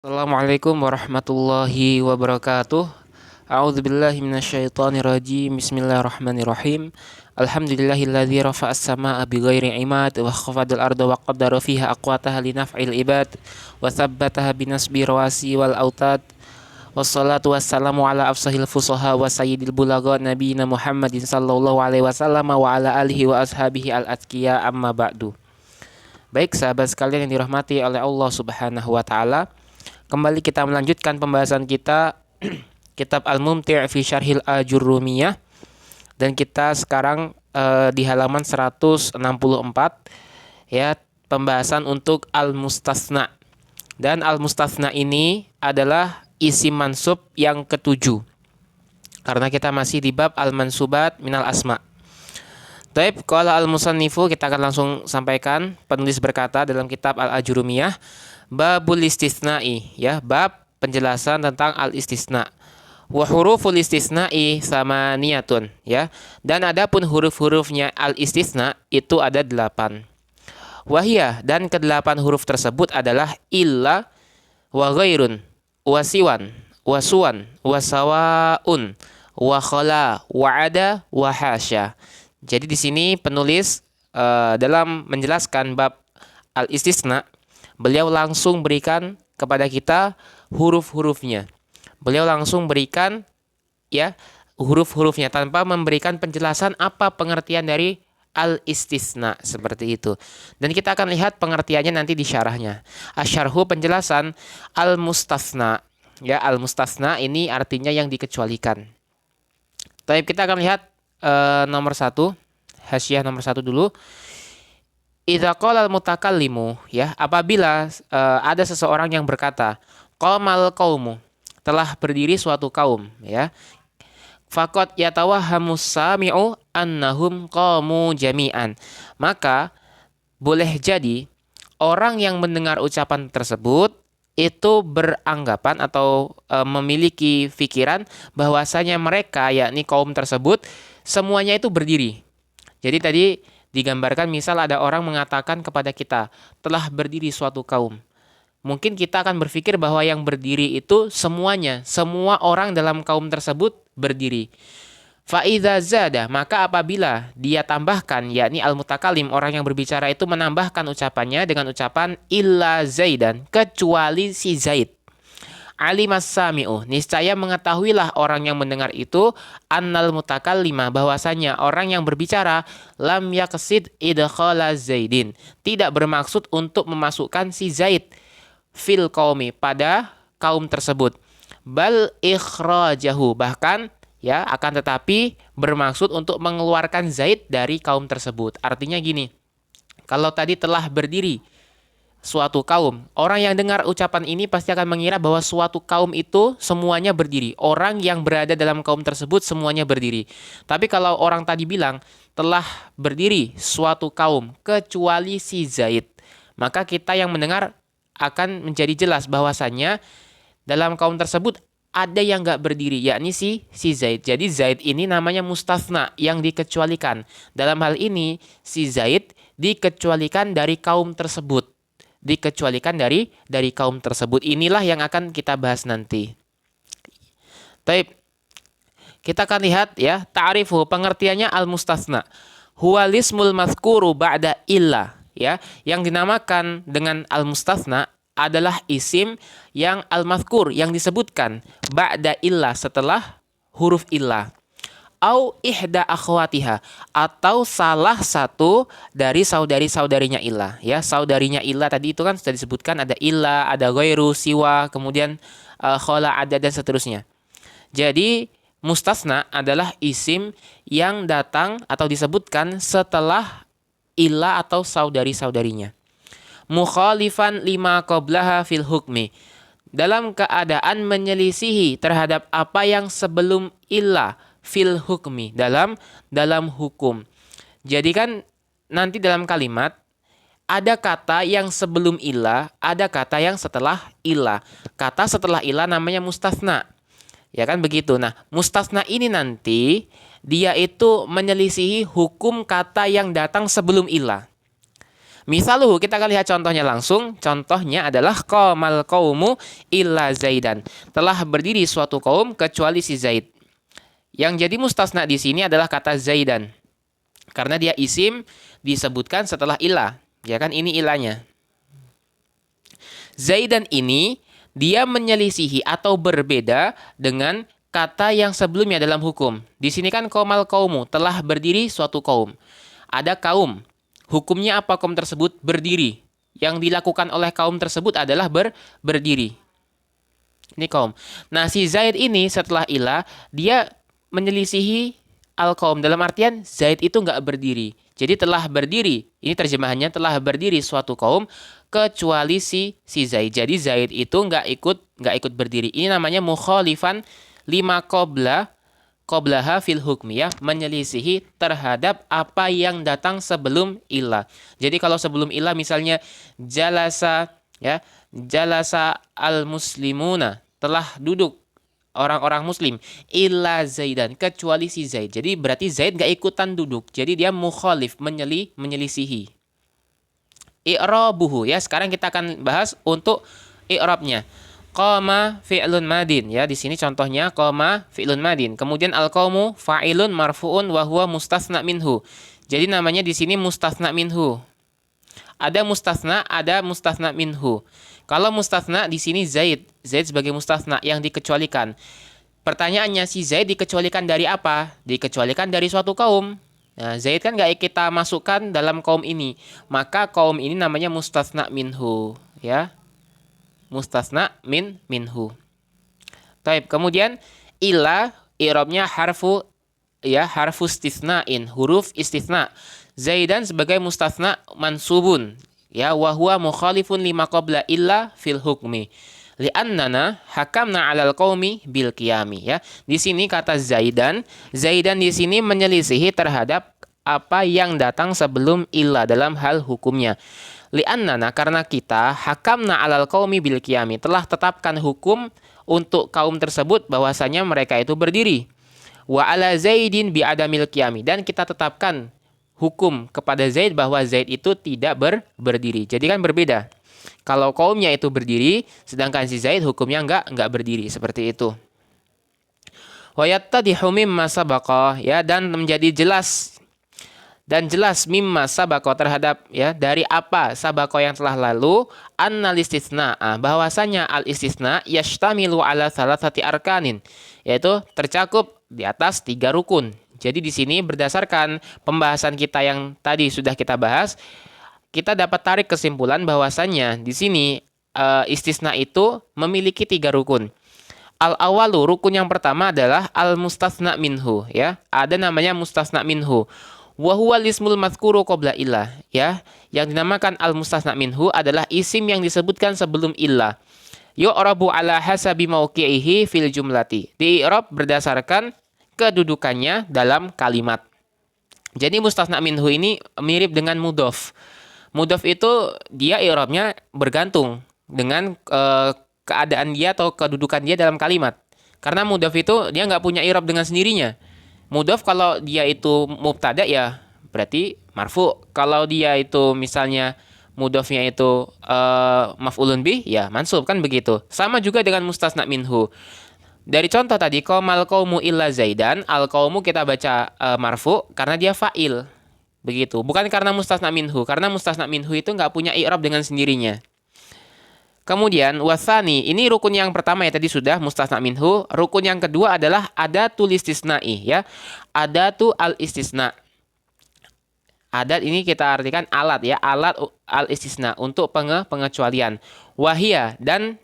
Assalamualaikum warahmatullahi wabarakatuh. A'udzubillahi minasyaitonirrajim. Bismillahirrahmanirrahim. Alhamdulillahilladzi rafa'as samaa'a bighairi 'imad wa khafadal arda wa qaddara fiha aqwataha li naf'il ibad wa tsabbataha binasbi rawasi wal autad. Wassalatu wassalamu ala afsahil fusaha wa sayyidil bulagha nabiyina Muhammadin sallallahu alaihi wasallam wa ala alihi wa ashabihi al-atqiya amma ba'du. Baik sahabat sekalian yang dirahmati oleh Allah Subhanahu wa taala, kembali kita melanjutkan pembahasan kita kitab Al-Mumti' fi Syarhil Ajurrumiyah, dan kita sekarang di halaman 164, ya, pembahasan untuk Al-Mustasna. Dan Al-Mustasna ini adalah isim mansub yang ketujuh, karena kita masih di bab Al-Mansubat minal Asma. Taib, qala al-musannifu, kita akan langsung sampaikan. Penulis berkata dalam kitab Al-Ajurumiyah, babul istisna'i, ya, bab penjelasan tentang al-istisna. Wa huruful istisna'i samaniyatun, ya. Dan adapun huruf-hurufnya al-istisna itu ada 8. Wahiyah, dan ke-8 huruf tersebut adalah illa, wa ghairun, wa siwan, wa suwan, wa sawaun, wa khala, wa ada, wa hasya. Jadi di sini penulis dalam menjelaskan bab al-istisna, beliau langsung berikan kepada kita huruf-hurufnya. Beliau langsung berikan, ya, huruf-hurufnya tanpa memberikan penjelasan apa pengertian dari al-istisna, seperti itu. Dan kita akan lihat pengertiannya nanti di syarahnya. Asyarhu, penjelasan al-mustasna. Ya, al-mustasna ini artinya yang dikecualikan. Tapi kita akan lihat nomor 1, hasyiah nomor 1 dulu. Idza qala al-mutakallimu, ya, apabila ada seseorang yang berkata, qamal qaumu, telah berdiri suatu kaum, ya. Faqad yatawahhamus sami'u annahum qamu jami'an. Maka boleh jadi orang yang mendengar ucapan tersebut itu beranggapan atau memiliki pikiran bahwasanya mereka, yakni kaum tersebut, semuanya itu berdiri. Jadi tadi digambarkan, misal ada orang mengatakan kepada kita, telah berdiri suatu kaum. Mungkin kita akan berpikir bahwa yang berdiri itu semuanya, semua orang dalam kaum tersebut berdiri. Fa'idza zada, maka apabila dia tambahkan, yakni al-mutakallim, orang yang berbicara itu menambahkan ucapannya dengan ucapan illa zaidan, kecuali si Zaid. Alimas sami'u, niscaya mengetahuilah orang yang mendengar itu, annal mutakallima, bahwasanya orang yang berbicara, lam yaqsid idkhala zaidin, tidak bermaksud untuk memasukkan si Zaid fil qaumi, pada kaum tersebut. Bal ikhrajahu, bahkan, ya, akan tetapi bermaksud untuk mengeluarkan Zaid dari kaum tersebut. Artinya gini, kalau tadi telah berdiri suatu kaum, orang yang dengar ucapan ini pasti akan mengira bahwa suatu kaum itu semuanya berdiri. Orang yang berada dalam kaum tersebut semuanya berdiri. Tapi kalau orang tadi bilang telah berdiri suatu kaum kecuali si Zaid, maka kita yang mendengar akan menjadi jelas bahwasannya dalam kaum tersebut ada yang nggak berdiri, yakni si Zaid. Jadi Zaid ini namanya mustasna, yang dikecualikan. Dalam hal ini si Zaid dikecualikan dari kaum tersebut. Dikecualikan dari kaum tersebut. Inilah yang akan kita bahas nanti. Taib. Kita akan lihat, ya, ta'rifu, pengertiannya al-mustasna. Huwal ismul mazkuru ba'da illa, ya. Yang dinamakan dengan al-mustasna adalah isim yang al-mazkur, yang disebutkan ba'da illa, setelah huruf illa. Au ihda akhwatiha, atau salah satu dari saudari-saudarinya illa, ya. Saudarinya illa tadi itu kan sudah disebutkan, ada illa, ada ghairu, siwa, kemudian khala, ada, dan seterusnya. Jadi mustasna adalah isim yang datang atau disebutkan setelah illa atau saudari-saudarinya. Mukhalifan lima qablaha fil hukmi, dalam keadaan menyelisihi terhadap apa yang sebelum illa fil hukmi, dalam hukum. Jadi kan nanti dalam kalimat ada kata yang sebelum illa, ada kata yang setelah illa. Kata setelah illa namanya mustasna. Ya kan begitu. Nah, mustasna ini nanti dia itu menyelisihi hukum kata yang datang sebelum illa. Misaluhu, kita akan lihat contohnya langsung. Contohnya adalah qamal qaumu illa Zaidan. Telah berdiri suatu kaum kecuali si Zaid. Yang jadi mustasna di sini adalah kata Zaidan. Karena dia isim disebutkan setelah ilah. Ya kan, ini ilahnya. Zaidan ini dia menyelisihi atau berbeda dengan kata yang sebelumnya dalam hukum. Di sini kan qamal qaumu, telah berdiri suatu kaum. Ada kaum. Hukumnya apa kaum tersebut? Berdiri. Yang dilakukan oleh kaum tersebut adalah berdiri. Ini kaum. Nah, si Zaid ini setelah ilah, dia menyelisihi al-kaum. Dalam artian, Zaid itu nggak berdiri. Jadi telah berdiri. Ini terjemahannya, telah berdiri suatu kaum kecuali si Zaid. Jadi Zaid itu nggak ikut berdiri. Ini namanya mukhalifan lima qablaha fil hukmi, ya, menyelisihi terhadap apa yang datang sebelum ilah. Jadi kalau sebelum ilah misalnya jalasa al muslimuna, telah duduk orang-orang muslim, illa Zaidan, kecuali si Zaid. Jadi berarti Zaid gak ikutan duduk. Jadi dia mukhalif, menyelisihi. I'rabuhu, ya, sekarang kita akan bahas untuk i'rabnya. Qama fi'lun madin, ya, di sini contohnya qama fi'lun madin. Kemudian al-qaumu fa'ilun marfu'un wa huwa mustasna minhu. Jadi namanya di sini mustasna minhu. Ada mustasna minhu. Kalau mustasna di sini Zaid sebagai mustasna yang dikecualikan. Pertanyaannya, si Zaid dikecualikan dari apa? Dikecualikan dari suatu kaum. Nah, Zaid kan nggak kita masukkan dalam kaum ini, maka kaum ini namanya mustasna minhu, ya. Mustasna minhu. Taib. Kemudian ila i'rabnya harfu istisna'in, huruf istisna. Zaidan sebagai mustasna mansubun, ya, wa huwa mukhalifun lima qabla illa fil hukmi. Li'annana hakamna 'alal qaumi bil qiyami, ya. Di sini kata Zaidan di sini menyelisihi terhadap apa yang datang sebelum illa dalam hal hukumnya. Li'annana, karena kita hakamna 'alal qaumi bil qiyami, telah tetapkan hukum untuk kaum tersebut bahwasanya mereka itu berdiri. Wa 'ala Zaidin bi adamil qiyami, dan kita tetapkan hukum kepada Zaid bahwa Zaid itu tidak berdiri. Jadi kan berbeda. Kalau kaumnya itu berdiri, sedangkan si Zaid hukumnya enggak berdiri, seperti itu. Wa yattadihu mimma sabaqa, ya, dan menjadi jelas mimma sabaqa terhadap, ya, dari apa sabaqa yang telah lalu, annal istisna, bahwasanya al istisna yashtamilu ala salasati arkanin, yaitu tercakup di atas 3 rukun. Jadi di sini berdasarkan pembahasan kita yang tadi sudah kita bahas, kita dapat tarik kesimpulan bahwasanya di sini istisna itu memiliki 3 rukun. Al-awalu, rukun yang pertama adalah al-mustasna minhu, ya. Ada namanya mustasna minhu. Wa huwa lismul mazkuru qabla illah, ya. Yang dinamakan al-mustasna minhu adalah isim yang disebutkan sebelum illah. Yu'rabu ala hasabi mauqi'ihi fil jumlati. Di-i'rab berdasarkan kedudukannya dalam kalimat. Jadi mustasna minhu ini mirip dengan mudhof. Mudhof itu dia i'rabnya bergantung dengan keadaan dia atau kedudukan dia dalam kalimat. Karena mudhof itu dia nggak punya i'rab dengan sendirinya. Mudhof kalau dia itu mubtada, ya berarti marfu. Kalau dia itu misalnya mudhofnya itu maf'ulun bih, ya mansub, kan begitu. Sama juga dengan mustasna minhu. Dari contoh tadi, qamal qaumu illa Zaidan, al qaumu kita baca marfu karena dia fa'il. Begitu. Bukan karena mustasna minhu. Karena mustasna minhu itu nggak punya i'rab dengan sendirinya. Kemudian wasani, ini rukun yang pertama, ya, tadi sudah mustasna minhu. Rukun yang kedua adalah adatul istisna'i, ya. Adatu al istisna. Adat ini kita artikan alat, ya, alat al istisna untuk pengecualian. Wahia, dan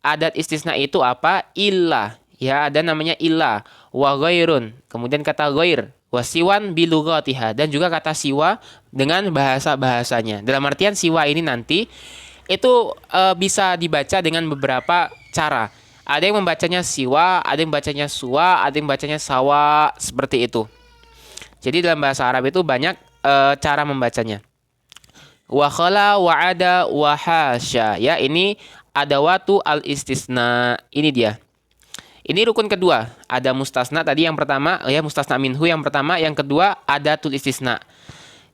adat istisna itu apa? Illa, ya, ada namanya illa. Wa ghairun, kemudian kata ghair. Wasiwan bilughatiha, dan juga kata siwa dengan bahasa-bahasanya. Dalam artian siwa ini nanti itu bisa dibaca dengan beberapa cara. Ada yang membacanya siwa, ada yang membacanya suwa, ada yang membacanya sawa, seperti itu. Jadi dalam bahasa Arab itu banyak cara membacanya. Wa khala, wa ada, wa hasya, ya, ini adawatu al istisna. Ini dia. Ini rukun kedua. Ada mustasna tadi yang pertama, ya, mustasna minhu yang pertama, yang kedua adatul istisna.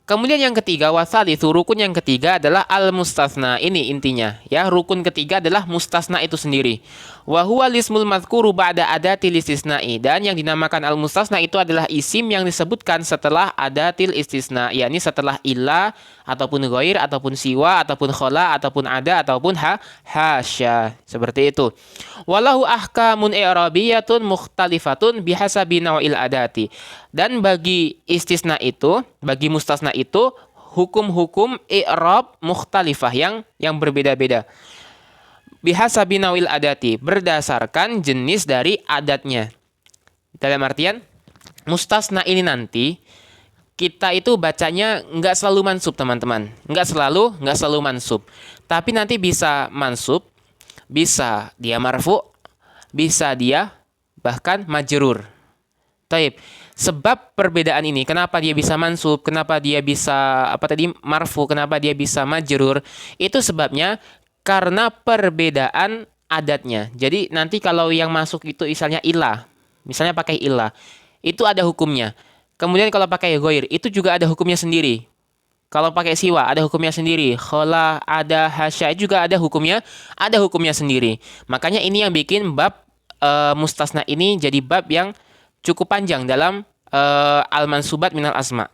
Kemudian yang ketiga, wasalitsu, rukun yang ketiga adalah al-mustasna. Ini intinya, ya. Rukun ketiga adalah mustasna itu sendiri. Wa huwa lismul madhkuru ba'da adatil istisna'i. Dan yang dinamakan al-mustasna itu adalah isim yang disebutkan setelah adatil istisna, yakni setelah illa ataupun ghair ataupun siwa ataupun khala ataupun ada ataupun hasya. Seperti itu. Walahu ahkamun i'rabiyatun mukhtalifatun bihasabi naw'il adati. Dan bagi istisna itu, bagi mustasna itu hukum-hukum i'rab mukhtalifah yang berbeda-beda. Bihasabi naw'il adati, berdasarkan jenis dari adatnya. Dalam artian mustasna ini nanti kita itu bacanya nggak selalu mansub, teman-teman. Nggak selalu mansub. Tapi nanti bisa mansub, bisa dia marfu, bisa dia bahkan majrur. Taib. Sebab perbedaan ini, kenapa dia bisa mansub, kenapa dia bisa marfu, kenapa dia bisa majrur, itu sebabnya karena perbedaan adatnya. Jadi nanti kalau yang masuk itu misalnya ilah, misalnya pakai ilah, itu ada hukumnya. Kemudian kalau pakai ghair, itu juga ada hukumnya sendiri. Kalau pakai siwa, ada hukumnya sendiri. Khala, ada hasya, juga ada hukumnya sendiri. Makanya ini yang bikin bab mustasna ini jadi bab yang cukup panjang dalam al-mansubat minal asma.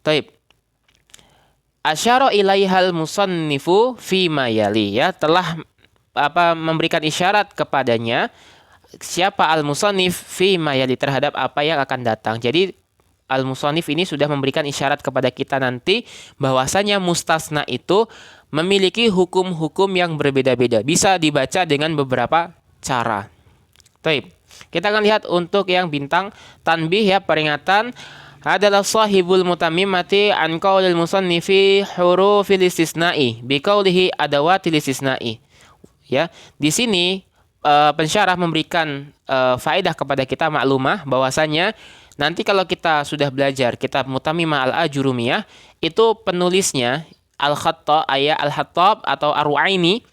Taib. Asyara ilaihal musannifu fi ma yali, ya, telah memberikan isyarat kepadanya siapa al-musannif fi ma yali, terhadap apa yang akan datang. Jadi al-musannif ini sudah memberikan isyarat kepada kita nanti bahwasanya mustasna itu memiliki hukum-hukum yang berbeda-beda. Bisa dibaca dengan beberapa cara. Taib. Kita akan lihat untuk yang bintang tanbih, ya, peringatan adalah sahibul mutammimati an qaulil musannifi hurufil istisna'i bi qaulihi adawatil istisna'i. Ya, di sini pensyarah memberikan faedah kepada kita maklumah bahwasanya nanti kalau kita sudah belajar kitab Mutammimah al-Ajurumiyah, itu penulisnya Al-Khatta Al-Hattab atau Ar-Ru'aini,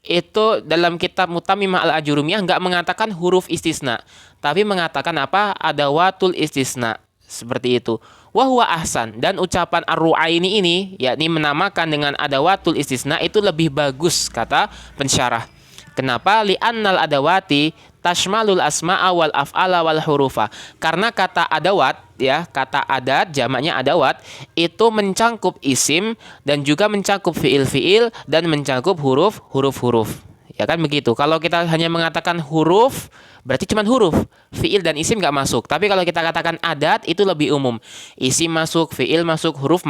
itu dalam kitab Mutammimah al-Ajurumiyah nggak mengatakan huruf istisna, tapi mengatakan apa? Adawatul istisna. Seperti itu. Wa huwa ahsan, dan ucapan Ar-Ru'aini ini yakni menamakan dengan adawatul istisna itu lebih bagus kata pensyarah. Kenapa? Li'annal adawati tashmalul asma'a wal af'ala wal hurufa. Karena kata adawat, ya, kata adat jamaknya adawat, itu mencangkup isim dan juga mencangkup fiil-fiil dan mencangkup huruf-huruf. Ya kan begitu. Kalau kita hanya mengatakan huruf, berarti cuma huruf. Fiil dan isim nggak masuk. Tapi kalau kita katakan adat, itu lebih umum. Isim masuk, fiil masuk, huruf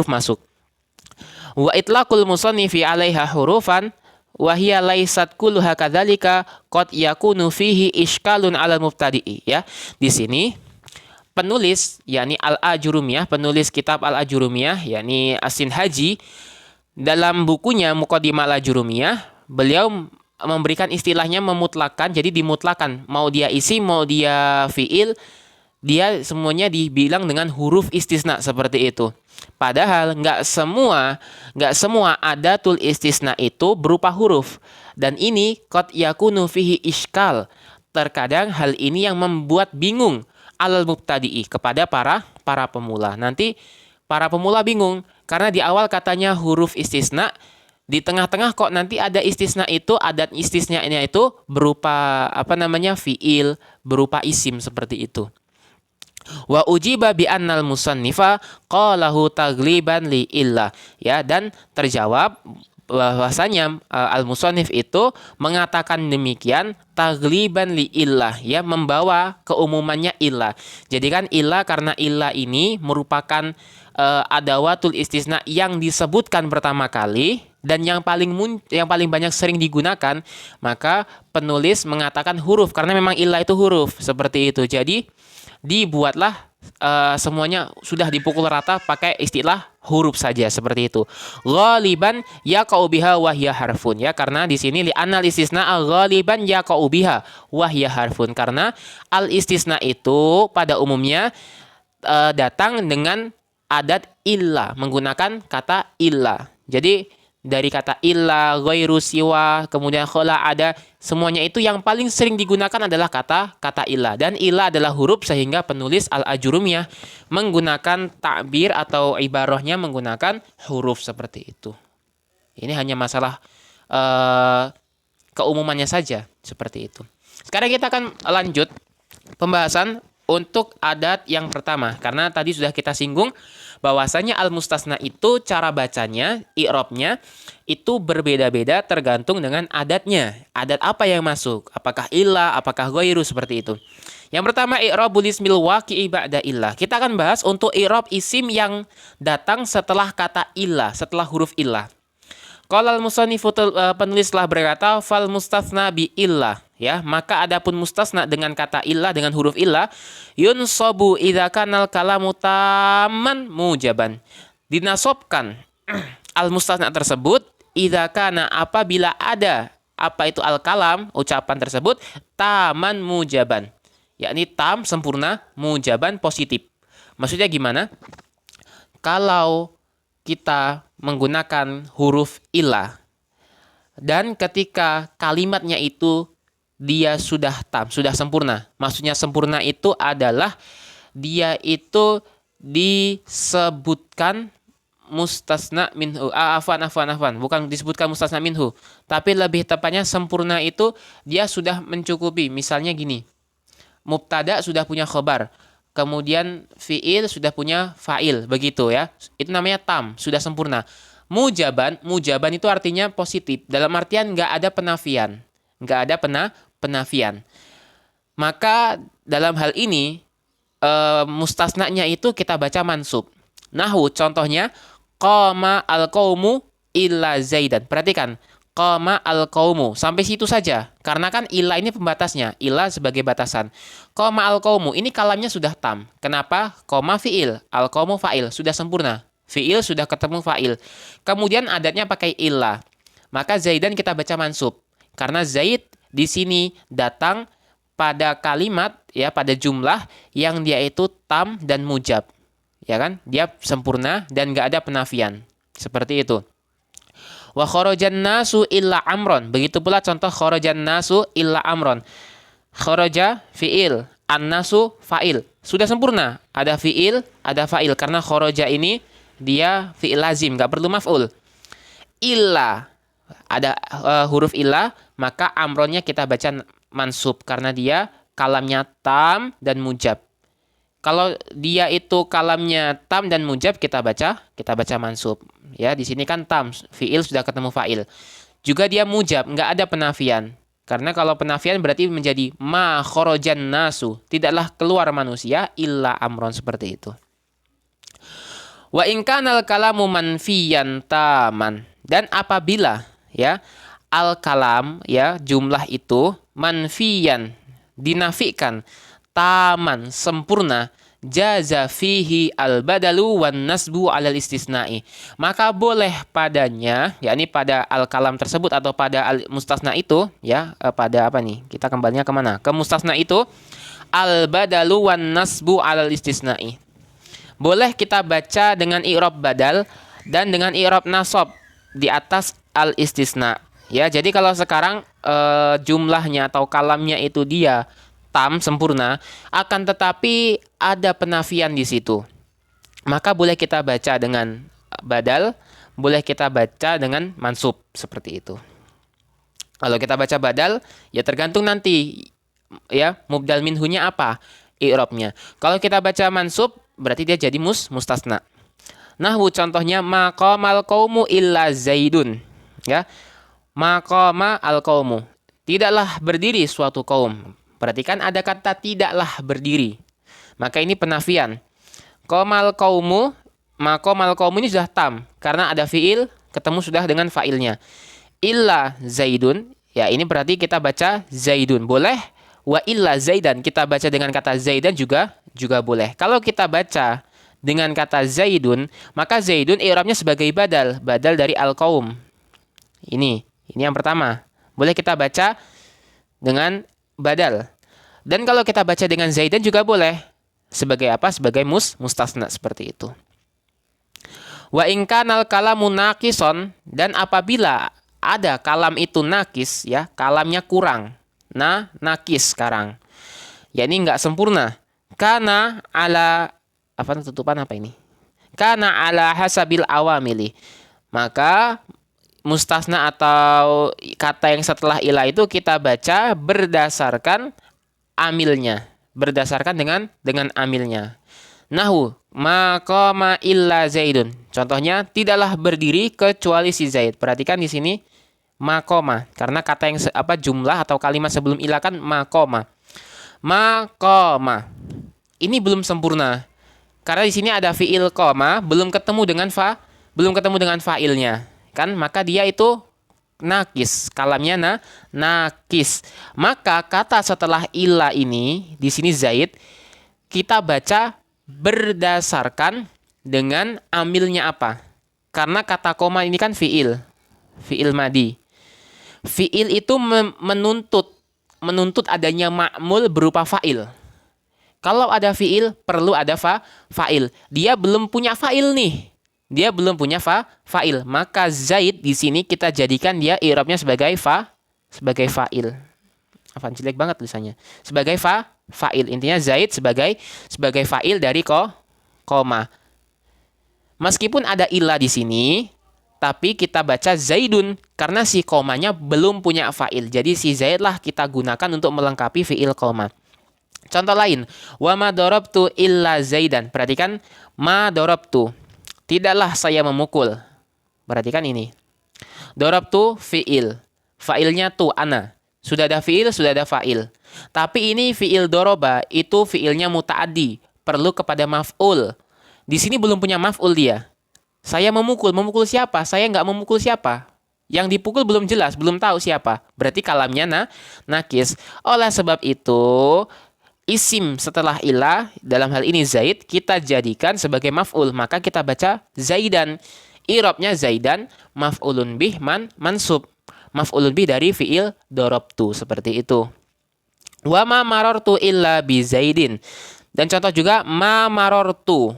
masuk. Wa itlaqul musannifi 'alaiha hurufan wa hiya laysat kulluha kadzalika qad yakunu fihi iskalun 'alal mubtadi'i, ya. Di sini penulis yakni Al-Ajurumiyah, penulis kitab Al-Ajurumiyah yakni As-Sinhaji, dalam bukunya Muqaddimah Al-Ajurumiyah, beliau memberikan istilahnya memutlakan. Jadi dimutlakan, mau dia isim mau dia fiil, dia semuanya dibilang dengan huruf istisna seperti itu. Padahal nggak semua adatul istisna itu berupa huruf. Dan ini qad yakunu fihi iskal. Terkadang hal ini yang membuat bingung alal mubtadi'i, kepada para pemula. Nanti para pemula bingung karena di awal katanya huruf istisna, di tengah-tengah kok nanti ada istisna itu, adat istisnanya itu berupa fiil, berupa isim seperti itu. Wa ujiba bi annal musannifa qalahu tagliban li illah, ya, dan terjawab bahwasanya al-musannif itu mengatakan demikian tagliban li illah, ya, membawa keumumannya illah. Jadi kan illah, karena illah ini merupakan adawatul istisna yang disebutkan pertama kali dan yang paling banyak sering digunakan, maka penulis mengatakan huruf karena memang illah itu huruf seperti itu. Jadi dibuatlah semuanya sudah dipukul rata pakai istilah huruf saja seperti itu. Ghaliban yaqa'u biha wa hiya harfun, ya, karena di sini li anal istisna ghaliban yaqa'u biha wa hiya harfun, karena al istisna itu pada umumnya datang dengan adat illah, menggunakan kata illah. Jadi dari kata illa, ghairu, siwa, kemudian khala, ada, semuanya itu yang paling sering digunakan adalah kata illa. Dan illa adalah huruf sehingga penulis Al-Ajurumiyah menggunakan takbir atau ibarahnya menggunakan huruf seperti itu. Ini hanya masalah keumumannya saja seperti itu. Sekarang kita akan lanjut pembahasan untuk adat yang pertama, karena tadi sudah kita singgung bahwasanya al-mustasna itu cara bacanya, i'rabnya itu berbeda-beda tergantung dengan adatnya. Adat apa yang masuk? Apakah illa, apakah ghairu, seperti itu. Yang pertama, i'rabul ismil waqi'i ba'da illa. Kita akan bahas untuk i'rab isim yang datang setelah kata illa, setelah huruf illa. Qala al-musannifu, penulis telah berkata, fal mustasna bi illa, ya, maka adapun mustasna dengan kata illa, dengan huruf illa, yunsabu idza kanal kalamu tamman mujaban. Dinasobkan al-mustasna tersebut idza kana, apabila ada apa itu al-kalam, ucapan tersebut, taman mujaban, yakni tam sempurna, mujaban positif. Maksudnya gimana? Kalau kita menggunakan huruf illa dan ketika kalimatnya itu dia sudah tam, sudah sempurna. Maksudnya sempurna itu adalah dia itu disebutkan mustasna minhu. Afwan. Bukan disebutkan mustasna minhu, tapi lebih tepatnya sempurna itu dia sudah mencukupi. Misalnya gini, mubtada sudah punya khobar, kemudian fi'il sudah punya fa'il, begitu ya. Itu namanya tam, sudah sempurna. Mujaban itu artinya positif, dalam artian nggak ada penafian. Nggak ada penafian. Maka dalam hal ini, mustasnanya itu kita baca mansub. Nahu, contohnya, qama al-qaumu illa zaidan. Perhatikan, qama al-qaumu, sampai situ saja. Karena kan illa ini pembatasnya, illa sebagai batasan. Qama al-qaumu, ini kalamnya sudah tam. Kenapa? Qama fi'il, al-qaumu fa'il, sudah sempurna. Fi'il sudah ketemu fa'il. Kemudian adatnya pakai illa. Maka zaidan kita baca mansub. Karena zaid di sini datang pada kalimat, ya, pada jumlah yang dia itu tam dan mujab. Ya kan? Dia sempurna dan nggak ada penafian. Seperti itu. Wa kharajan nasu illa amron. Begitu pula contoh kharajan nasu illa amron. Kharaja fi'il, an-nasu fa'il. Sudah sempurna. Ada fi'il, ada fa'il. Karena kharaja ini dia fi'il lazim, nggak perlu maf'ul. Illa, ada huruf illa, maka amronnya kita baca mansub karena dia kalamnya tam dan mujab. Kalau dia itu kalamnya tam dan mujab, kita baca mansub. Ya, di sini kan tam, fiil sudah ketemu fa'il. Juga dia mujab, nggak ada penafian. Karena kalau penafian berarti menjadi ma kharajan nasu, tidaklah keluar manusia illa amron, seperti itu. Wa in kanal kalamu manfiyan taman. Dan apabila, ya, al-kalam, ya, jumlah itu manfiyan, dinafikan, taman, sempurna, jaza fihi al-badalu wan nasbu alal istisna'i. Maka boleh padanya, yakni pada al-kalam tersebut atau pada al-mustasna itu, ya, pada apa nih? Kita kembalinya kemana? Ke mustasna itu, al-badalu wan nasbu alal istisna'i. Boleh kita baca dengan i'rab badal dan dengan i'rab nasab di atas al-istisna. Ya, jadi kalau sekarang jumlahnya atau kalamnya itu dia tam sempurna, akan tetapi ada penafian di situ. Maka boleh kita baca dengan badal, boleh kita baca dengan mansub, seperti itu. Kalau kita baca badal, ya tergantung nanti, ya, mubdal minhunya apa i'rabnya. Kalau kita baca mansub, berarti dia jadi mustasna. Nahwu, contohnya maqamal qaumu illa zaidun, ya. Maqama al-qaumu, tidaklah berdiri suatu kaum. Perhatikan ada kata tidaklah berdiri. Maka ini penafian. Qamal qaumu, maqamal qaumu ini sudah tam karena ada fiil ketemu sudah dengan fa'ilnya. Illa zaidun, ya, ini berarti kita baca zaidun. Boleh. Wa illa zaidan, kita baca dengan kata zaidan juga boleh. Kalau kita baca dengan kata zaidun, maka zaidun i'rabnya sebagai badal dari al-qaum. Ini yang pertama. Boleh kita baca dengan badal. Dan kalau kita baca dengan zaidan juga boleh. Sebagai apa? Sebagai mustasna, seperti itu. Wa in kanal kalamu naqison, dan apabila ada kalam itu nakis, ya, kalamnya kurang. Nah, nakis sekarang. Ya, ini enggak sempurna. Kana ala apa tutupan apa ini? Kana ala hasabil awamili. Maka mustasna atau kata yang setelah ilah itu kita baca berdasarkan amilnya, berdasarkan dengan amilnya. Nahu maqama illa Zaidun. Contohnya, tidaklah berdiri kecuali si Zaid. Perhatikan di sini maqama, karena kata yang jumlah atau kalimat sebelum ilah kan maqama. Maqama. Ini belum sempurna. Karena di sini ada fiil qama, belum ketemu dengan fa'ilnya. Kan maka dia itu nakis, kalamnya nakis. Maka kata setelah illa ini di sini Zaid kita baca berdasarkan dengan amilnya apa? Karena kata koma ini kan fiil madi. Fiil itu menuntut adanya ma'mul berupa fa'il. Kalau ada fiil perlu ada fa'il. Dia belum punya fa'il nih. Fa'il. Maka Zaid di sini kita jadikan dia i'rabnya sebagai fa'il. Apaan jelek banget tulisannya. Sebagai fa'il. Intinya Zaid sebagai fa'il dari koma. Meskipun ada ilah di sini, tapi kita baca Zaidun karena si komanya belum punya fa'il. Jadi si Zaid lah kita gunakan untuk melengkapi fi'il koma. Contoh lain, wa ma darabtu illa Zaidan. Perhatikan ma darabtu. Tidaklah saya memukul. Perhatikan ini. Darabtu fi'il. Fa'ilnya tu ana. Sudah ada fi'il, sudah ada fa'il. Tapi ini fi'il doroba, itu fi'ilnya muta'addi. Perlu kepada maf'ul. Di sini belum punya maf'ul dia. Saya memukul. Memukul siapa? Saya nggak memukul siapa. Yang dipukul belum jelas, belum tahu siapa. Berarti kalamnya nakis. Oleh sebab itu, isim setelah ilah, dalam hal ini Zaid, kita jadikan sebagai maf'ul. Maka kita baca Zaidan. I'rabnya Zaidan, maf'ulun bih mansub. Maf'ulun bih dari fi'il darabtu. Seperti itu. Wa ma marartu illa bi Zaidin. Dan contoh juga ma marartu.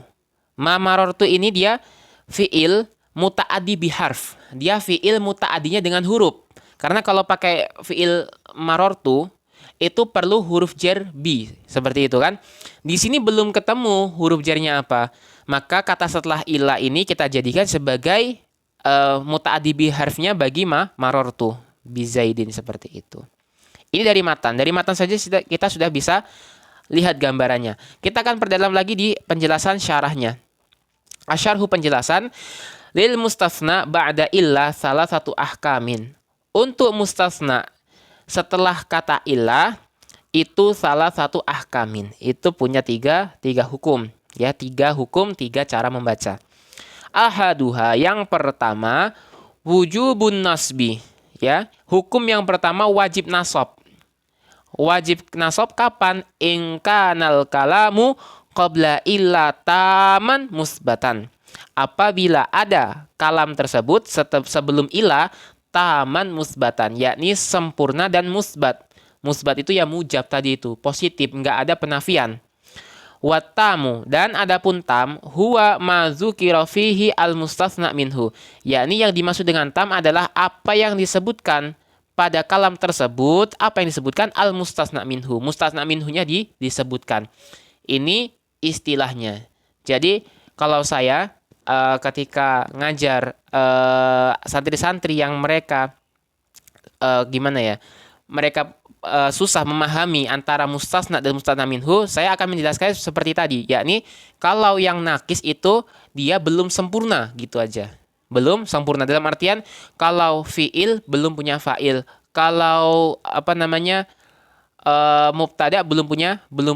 Ma marartu ini dia fi'il muta'addi biharf. Dia fi'il muta'addinya dengan huruf. Karena kalau pakai fi'il marartu itu perlu huruf jar bi, seperti itu kan. Di sini belum ketemu huruf jarnya apa. Maka kata setelah ilah ini kita jadikan sebagai muta'addi bi harfnya bagi marartu bi Zaidin, seperti itu. Ini dari matan. Dari matan saja kita sudah bisa lihat gambarannya. Kita akan perdalam lagi di penjelasan syarahnya. Asyarhu penjelasan, lil mustasna ba'da illa salah satu ahkamin. Untuk mustasna setelah kata ilah itu salah satu ahkamin. Itu punya tiga hukum. Ya, 3 hukum, 3 cara membaca. Ahaduha, yang pertama wujubun nasbi. Ya, hukum yang pertama wajib nasab. Wajib nasab kapan? In kanal kalamu qabla illa taman musbatan. Apabila ada kalam tersebut sebelum ilah taman musbatan, yakni sempurna dan musbat. Musbat itu ya mujab tadi itu, positif, nggak ada penafian. Watamu, dan adapun tam, huwa ma dzukira fihi al-mustasna minhu. Yakni yang dimaksud dengan tam adalah apa yang disebutkan pada kalam tersebut, apa yang disebutkan al-mustasna minhu. Mustasna minhunya disebutkan. Ini istilahnya. Jadi kalau saya ketika ngajar santri-santri yang mereka mereka susah memahami antara mustasna dan mustasna minhu, saya akan menjelaskan seperti tadi, yakni kalau yang nakis itu dia belum sempurna, gitu aja. Belum sempurna dalam artian kalau fiil belum punya fa'il, kalau mubtada belum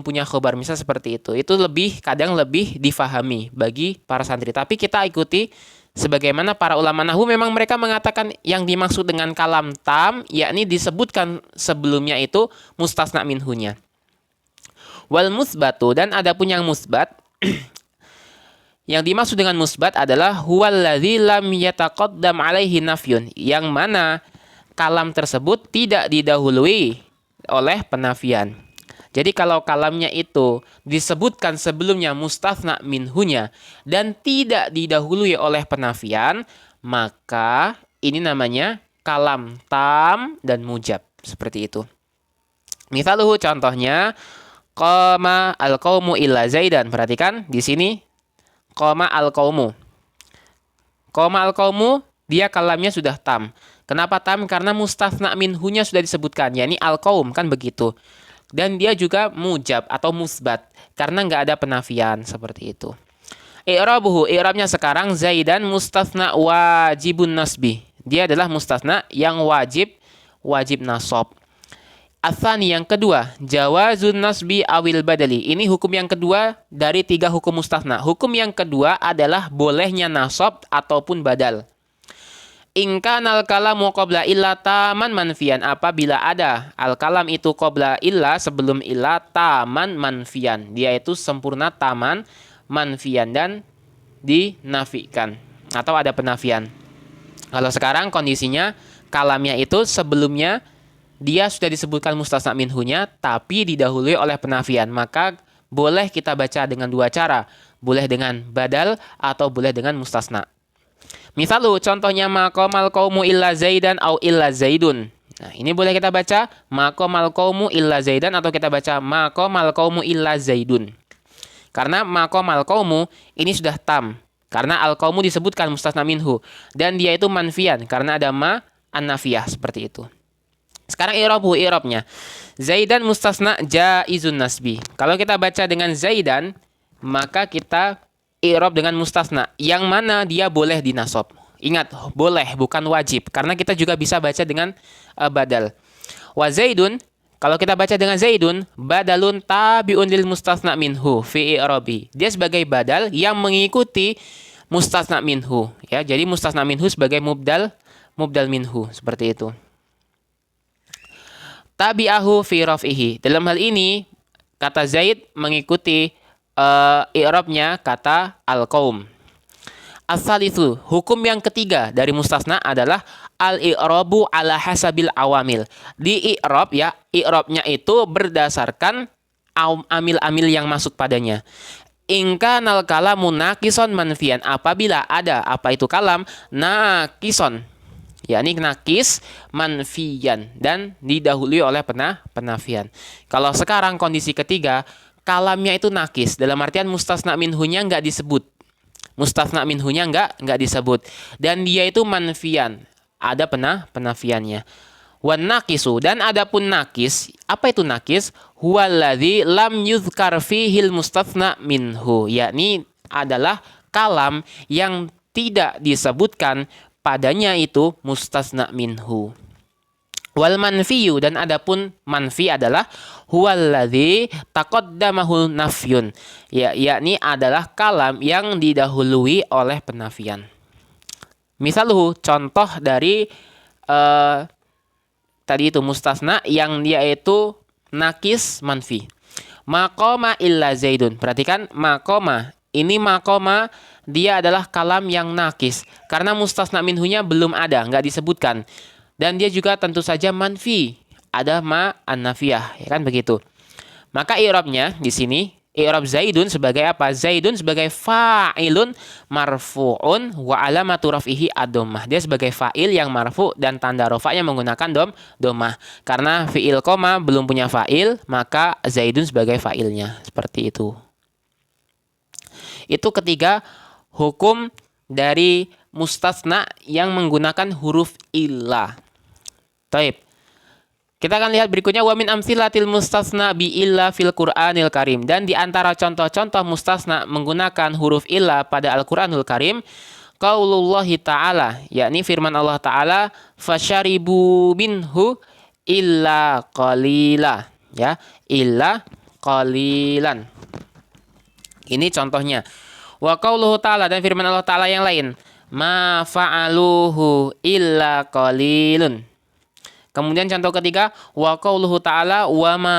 punya khobar, misal seperti itu. Itu kadang lebih difahami bagi para santri. Tapi kita ikuti sebagaimana para ulama nahwu, memang mereka mengatakan yang dimaksud dengan kalam tam yakni disebutkan sebelumnya itu mustasna minhunya. Wal musbatu, dan adapun yang musbat yang dimaksud dengan musbat adalah huwallazi lam yataqaddam alaihi nafyun, yang mana kalam tersebut tidak didahului oleh penafian. Jadi kalau kalamnya itu disebutkan sebelumnya mustatsna minhunya dan tidak didahului oleh penafian, maka ini namanya kalam tam dan mujab. Seperti itu. Misaluhu contohnya, qama al-qaumu illa Zaidan. Perhatikan di sini qama al-qaumu. Qama al-qaumu dia kalamnya sudah tam. Kenapa tam? Karena mustatsna minhunya sudah disebutkan, yakni al-qaum, kan begitu. Dan dia juga mujab atau musbat karena nggak ada penafian, seperti itu. I'rabuhu, i'rabnya sekarang Zaidan mustatsna wajibun nasbi. Dia adalah mustatsna yang wajib nasab. Atsani yang kedua, jawazun nasbi awil badali. Ini hukum yang kedua dari 3 hukum mustatsna. Hukum yang kedua adalah bolehnya nasab ataupun badal. Ingka nal kalamu qabla illa taman manfian, apabila ada al-kalam itu qabla illa, sebelum illa, taman manfian, dia itu sempurna taman manfian dan dinafikan atau ada penafian. Kalau sekarang kondisinya kalamnya itu sebelumnya dia sudah disebutkan mustatsna minhunya tapi didahului oleh penafian, maka boleh kita baca dengan 2 cara, boleh dengan badal atau boleh dengan mustatsna. Misalu, contohnya maqamal qaumu illa Zaidan au illa Zaidun. Nah, ini boleh kita baca maqamal qaumu illa Zaidan atau kita baca maqamal qaumu illa Zaidun. Karena maqamal qaumu ini sudah tam. Karena al-qaumu disebutkan mustatsna minhu dan dia itu manfian karena ada ma an-nafiyah, seperti itu. Sekarang i'rabnya. Zaidan mustatsna jaizun nasbi. Kalau kita baca dengan Zaidan, maka kita i'rab dengan mustatsna yang mana dia boleh dinasab. Ingat, boleh bukan wajib karena kita juga bisa baca dengan badal. Wa Zaidun, kalau kita baca dengan Zaidun, badalun tabi'un lil mustatsna minhu fi i'rabi. Dia sebagai badal yang mengikuti mustatsna minhu, ya. Jadi mustatsna minhu sebagai mubdal minhu, seperti itu. Tabi'ahu fi raf'ihi. Dalam hal ini kata Zaid mengikuti i'rabnya kata al-qaum. As-salisu, hukum yang ketiga dari mustatsna adalah al-i'rabu ala hasabil awamil. Di i'rab, ya, i'rabnya itu berdasarkan amil-amil yang masuk padanya. Ingka nal kalamu nakison manfian, apabila ada apa itu kalam nakison, yakni nakis manfian dan didahului oleh penafian. Kalau sekarang kondisi ketiga, kalamnya itu nakis, dalam artian mustatsna minhunya nggak disebut. Mustatsna minhunya nggak disebut. Dan dia itu manfian, ada penafiannya. Wan nakisu, dan adapun nakis, apa itu nakis? Huwaladzi lam yuzkar fihil mustatsna minhu, yakni adalah kalam yang tidak disebutkan padanya itu mustatsna minhu. Wal manfiyu, dan adapun manfi adalah huwaladzi taqaddamahu nafyun, yakni adalah kalam yang didahului oleh penafian. Misalnya contoh dari tadi itu mustatsna yang dia itu nakis manfi. Maqama illa Zaidun. Perhatikan maqama. Ini maqama dia adalah kalam yang nakis karena mustatsna minhunya belum ada, nggak disebutkan. Dan dia juga tentu saja manfi, ada ma an-nafiyah, ya kan begitu. Maka i'rabnya di sini, i'rab Zaidun sebagai apa? Zaidun sebagai fa'ilun marfu'un wa alamatu raf'ihi ad-dhammah. Dia sebagai fa'il yang marfu dan tanda rafa'nya menggunakan dhammah. Karena fi'il koma belum punya fa'il, maka Zaidun sebagai fa'ilnya. Seperti itu. Itu ketiga hukum dari mustatsna yang menggunakan huruf illa. Taib. Kita akan lihat berikutnya wa min amsilatil mustatsna bi illa fil Qur'anil Karim, dan di antara contoh-contoh mustatsna menggunakan huruf illa pada Al-Qur'anul Karim qaulullahi ta'ala, yakni firman Allah Ta'ala fasyaribu minhu illa qalila, ya, illa qalilan. Ini contohnya. Wa qauluhu ta'ala, dan firman Allah Ta'ala yang lain ma fa'aluhu illa qalilun. Kemudian contoh ketiga, wa qauluhu ta'ala wa ma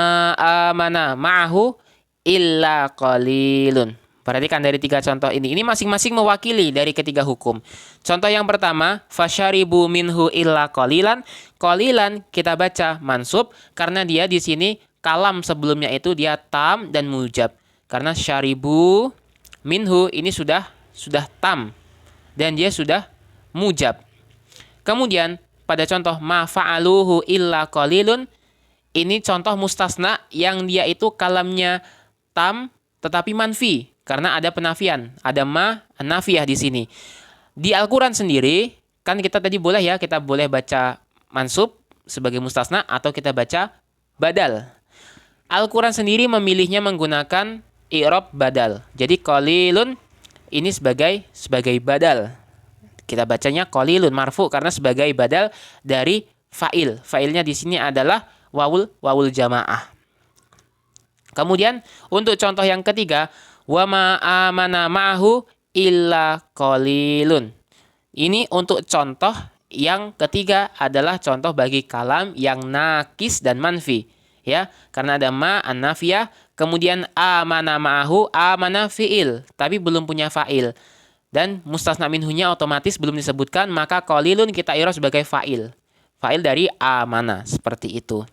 amana ma'ahu illa qalilun. Perhatikan dari 3 contoh ini. Ini masing-masing mewakili dari ketiga hukum. Contoh yang pertama, fasyaribu minhu illa qalilan. Qalilan kita baca mansub karena dia di sini kalam sebelumnya itu dia tam dan mujab. Karena syaribu minhu ini sudah tam dan dia sudah mujab. Kemudian pada contoh ma fa'aluhu illa qalilun, ini contoh mustasna yang dia itu kalamnya tam tetapi manfi karena ada penafian, ada ma nafiyah di sini. Di Al-Qur'an sendiri kan kita tadi boleh ya, kita boleh baca mansub sebagai mustasna atau kita baca badal. Al-Qur'an sendiri memilihnya menggunakan i'rab badal. Jadi qalilun ini sebagai badal. Kita bacanya qalilun marfu karena sebagai badal dari fa'il. Fa'ilnya di sini adalah wawul jamaah. Kemudian untuk contoh yang ketiga, wa ma amana ma'ahu illa qalilun. Ini untuk contoh yang ketiga adalah contoh bagi kalam yang nakis dan manfi. Ya, karena ada ma an-nafiyah, kemudian amana ma'ahu, amana fi'il, tapi belum punya fa'il. Dan mustasna minhunya otomatis belum disebutkan, maka qalilun kita i'rab sebagai fa'il. Fa'il dari amana, seperti itu.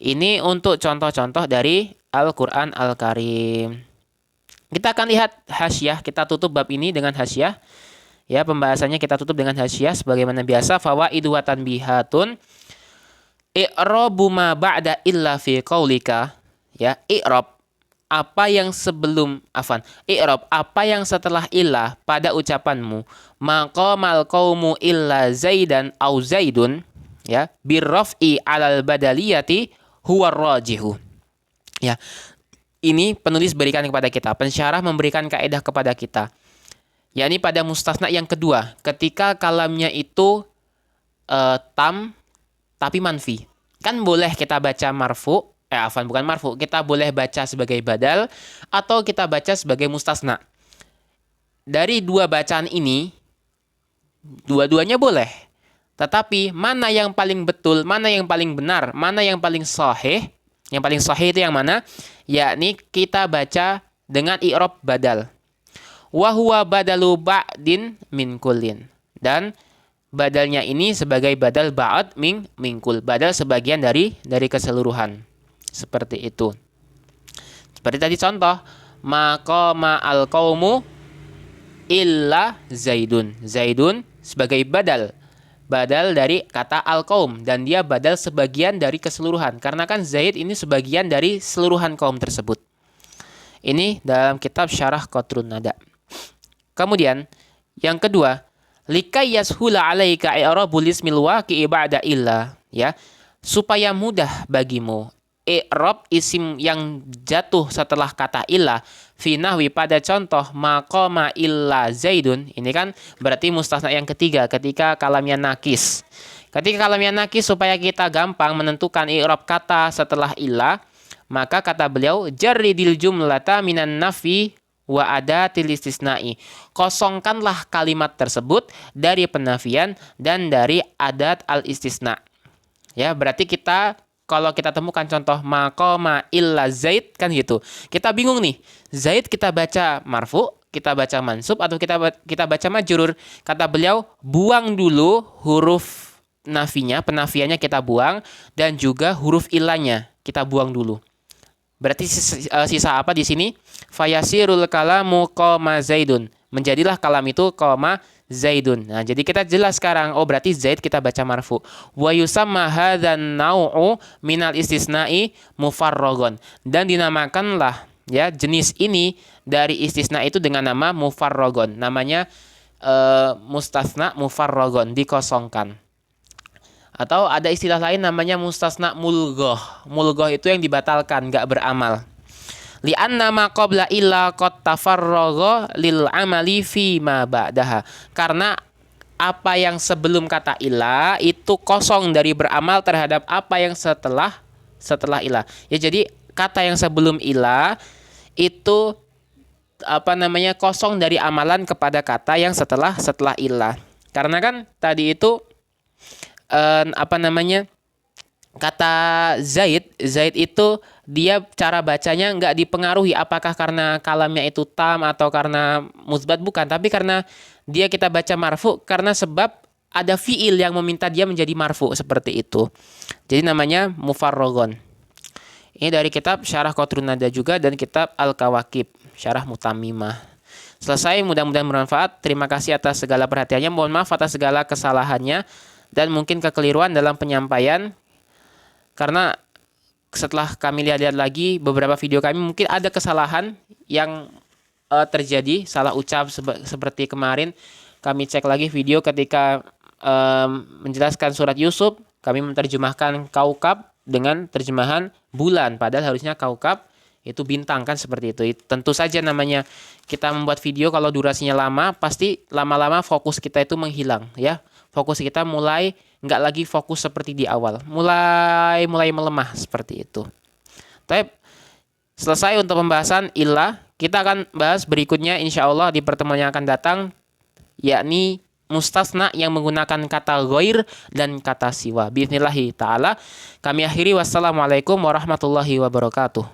Ini untuk contoh-contoh dari Al-Qur'an Al-Karim. Kita akan lihat hasyah, kita tutup bab ini dengan hasyah. Ya, pembahasannya kita tutup dengan hasyah sebagaimana biasa. Fawaidu wa tanbihatun. I'rabu ma ba'da illa fi qaulika. Ya, i'rab apa yang sebelum i'rab apa yang setelah illa pada ucapanmu. Maqamal qaumu illa zaidan au zaidun, ya, birraf'i 'alal badaliyati huwa rajihu. Ya. Ini penulis berikan kepada kita, pensyarah memberikan kaidah kepada kita. Yakni pada mustasna yang kedua, ketika kalamnya itu tam tapi manfi. Kan boleh kita baca marfu, bukan marfu, kita boleh baca sebagai badal atau kita baca sebagai mustasna. Dari dua bacaan ini, dua-duanya boleh. Tetapi mana yang paling betul, mana yang paling benar, mana yang paling sahih? Yang paling sahih itu yang mana? Yakni kita baca dengan i'rab badal. Wa huwa badalu ba'din min kullin. Dan badalnya ini sebagai badal ba'd min kul, badal sebagian dari keseluruhan. Seperti itu. Seperti tadi contoh, maqama al-qaumu illa zaidun. Zaidun sebagai badal dari kata al-qaum, dan dia badal sebagian dari keseluruhan. Karena kan Zaid ini sebagian dari seluruhan kaum tersebut. Ini dalam kitab Syarah Qatrun Nada. Kemudian yang kedua, likai yashula 'alaika i'rabul ismil waqi'i ba'da illa, ya, supaya mudah bagimu i'rab isim yang jatuh setelah kata illa fi nahwi pada contoh maqama illa zaidun. Ini kan berarti mustasna yang ketiga ketika kalamnya nakis. Ketika kalamnya nakis, supaya kita gampang menentukan i'rab kata setelah illa, maka kata beliau jarridil jumlata minan nafi wa adatil istisna'i. Kosongkanlah kalimat tersebut dari penafian dan dari adat al-istisna. Ya, berarti kita kalau kita temukan contoh maqama illa zaid kan gitu. Kita bingung nih. Zaid kita baca marfu, kita baca mansub, atau kita baca majrur. Kata beliau, buang dulu huruf nafinya, penafiannya kita buang, dan juga huruf ilahnya kita buang dulu. Berarti sisa apa di sini? Fayasirul kalamu qama zaidun. Menjadilah kalam itu qama zaidun. Nah, jadi kita jelas sekarang, oh berarti zaid kita baca marfu. Wa yusamma hadzan nau'u minal istisna'i mufarragon. Dan dinamakanlah ya jenis ini dari istisna itu dengan nama mufarragon. Namanya mustasna mufarragon, dikosongkan. Atau ada istilah lain namanya mustasna mulghah. Mulghah itu yang dibatalkan, nggak beramal. Li'anna ma qabla illa qad tafarragha lil amali fi ma ba'daha. Karena apa yang sebelum kata illa itu kosong dari beramal terhadap apa yang setelah illa. Ya, jadi kata yang sebelum illa itu kosong dari amalan kepada kata yang setelah illa. Karena kan tadi itu kata Zaid itu dia cara bacanya nggak dipengaruhi apakah karena kalamnya itu tam atau karena musbat, bukan, tapi karena dia kita baca marfu karena sebab ada fiil yang meminta dia menjadi marfu, seperti itu. Jadi namanya mufarragon. Ini dari kitab Syarah Qatrun Nada juga dan kitab Al-Kawakib, Syarah Mutamimah. Selesai, mudah-mudahan bermanfaat. Terima kasih atas segala perhatiannya. Mohon maaf atas segala kesalahannya dan mungkin kekeliruan dalam penyampaian. Karena setelah kami lihat-lihat lagi beberapa video kami, mungkin ada kesalahan yang terjadi, salah ucap seperti kemarin. Kami cek lagi video ketika menjelaskan surat Yusuf, kami menerjemahkan kaukab dengan terjemahan bulan, padahal harusnya kaukab itu bintang kan, seperti itu. Tentu saja namanya kita membuat video kalau durasinya lama, pasti lama-lama fokus kita itu menghilang ya. Fokus kita mulai nggak lagi fokus seperti di awal, mulai melemah seperti itu. Tapi selesai untuk pembahasan illah. Kita akan bahas berikutnya insya Allah di pertemuan yang akan datang, yakni mustasna yang menggunakan kata ghair dan kata siwa. Bismillahi ta'ala. Kami akhiri, wassalamualaikum warahmatullahi wabarakatuh.